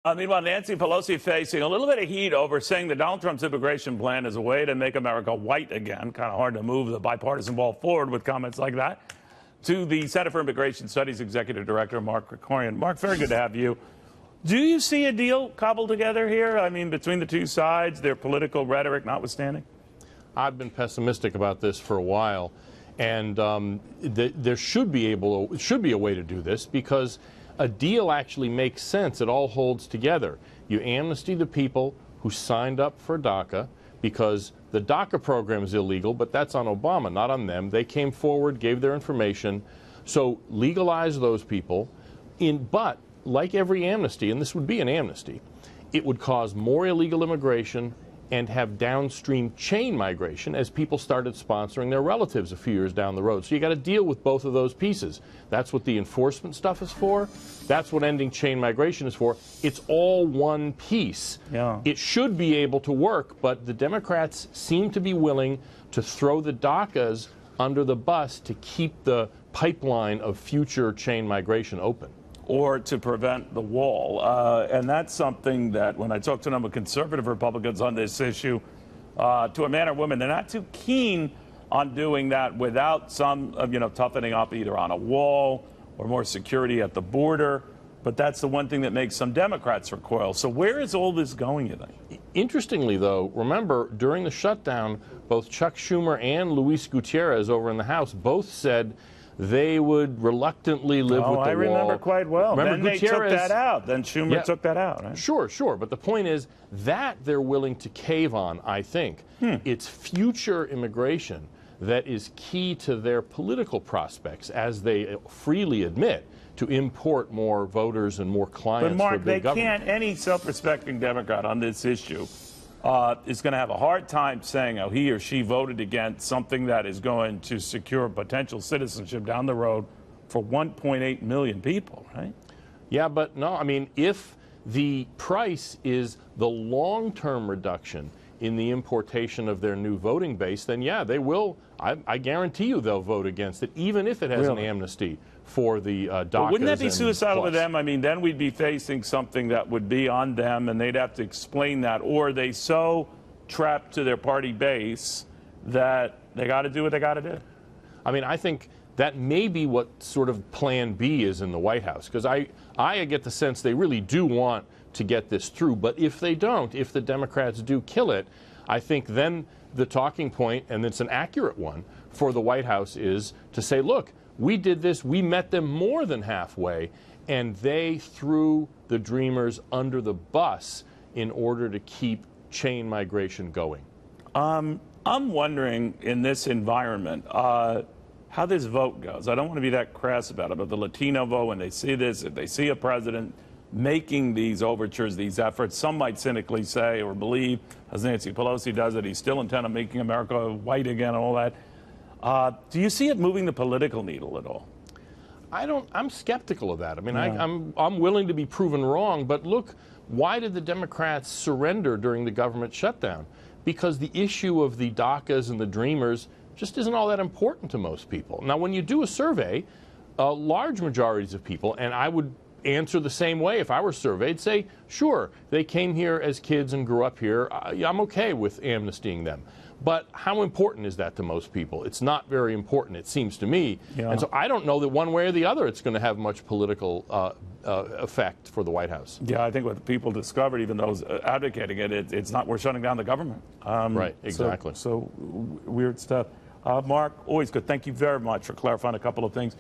Meanwhile, Nancy Pelosi facing a little bit of heat over saying that Donald Trump's immigration plan is a way to make America white again. Kind of hard to move the bipartisan ball forward with comments like that. To the Center for Immigration Studies Executive Director, Mark Krikorian. Mark, very good to have you. Do you see a deal cobbled together here? I mean, between the two sides, their political rhetoric notwithstanding? I've been pessimistic about this for a while, and there should be a way to do this because a deal actually makes sense. It all holds together. You amnesty the people who signed up for DACA because the DACA program is illegal, but that's on Obama, not on them. They came forward, gave their information. So legalize those people. But like every amnesty, and this would be an amnesty, it would cause more illegal immigration and have downstream chain migration as people started sponsoring their relatives a few years down the road. So you got to deal with both of those pieces. That's what the enforcement stuff is for. That's what ending chain migration is for. It's all one piece. Yeah. It should be able to work, but the Democrats seem to be willing to throw the DACAs under the bus to keep the pipeline of future chain migration open. Or to prevent the wall. And that's something that when I talk to a number of conservative Republicans on this issue, to a man or woman, they're not too keen on doing that without some, toughening up either on a wall or more security at the border. But that's the one thing that makes some Democrats recoil. So where is all this going, you think? Interestingly, though, remember, during the shutdown, both Chuck Schumer and Luis Gutierrez over in the House both said they would reluctantly live with the wall. I remember quite well. Remember, then Gutierrez, they took that out. Then Schumer took that out. Right? Sure. But the point is that they're willing to cave on, I think. It's future immigration that is key to their political prospects, as they freely admit, to import more voters and more clients but Mark, for big government. Can't, any self-respecting Democrat on this issue is going to have a hard time saying how he or she voted against something that is going to secure potential citizenship down the road for 1.8 million people, right? Yeah, but no, I mean, if the price is the long-term reduction in the importation of their new voting base, then yeah, they will. I guarantee you they'll vote against it, even if it has an amnesty for the DACAs. But wouldn't that be suicidal plus. to them? I mean, then we'd be facing something that would be on them, and they'd have to explain that. Or are they so trapped to their party base that they got to do what they got to do? I mean, I think that may be what sort of Plan B is in the White House, because I get the sense they really do want to get this through. But if they don't, if the Democrats do kill it, I think then the talking point, and it's an accurate one, for the White House is to say, look, we did this, we met them more than halfway, and they threw the Dreamers under the bus in order to keep chain migration going. I'm wondering, in this environment, how this vote goes. I don't want to be that crass about it, but the Latino vote, when they see this, if they see a president making these overtures, these efforts, some might cynically say or believe, as Nancy Pelosi does, that he's still intent on making America white again and all that. Do you see it moving the political needle at all? I'm skeptical of that. I mean, I'm willing to be proven wrong, but look, why did the Democrats surrender during the government shutdown? Because the issue of the DACAs and the Dreamers just isn't all that important to most people. Now, when you do a survey, large majorities of people, and I would answer the same way if I were surveyed, say, sure, they came here as kids and grew up here. I'm okay with amnestying them. But how important is that to most people? It's not very important, it seems to me. Yeah. And so I don't know that one way or the other it's going to have much political effect for the White House. Yeah, I think what people discovered, even those advocating it, it's not worth shutting down the government. Right, exactly. So weird stuff. Mark, always good. Thank you very much for clarifying a couple of things.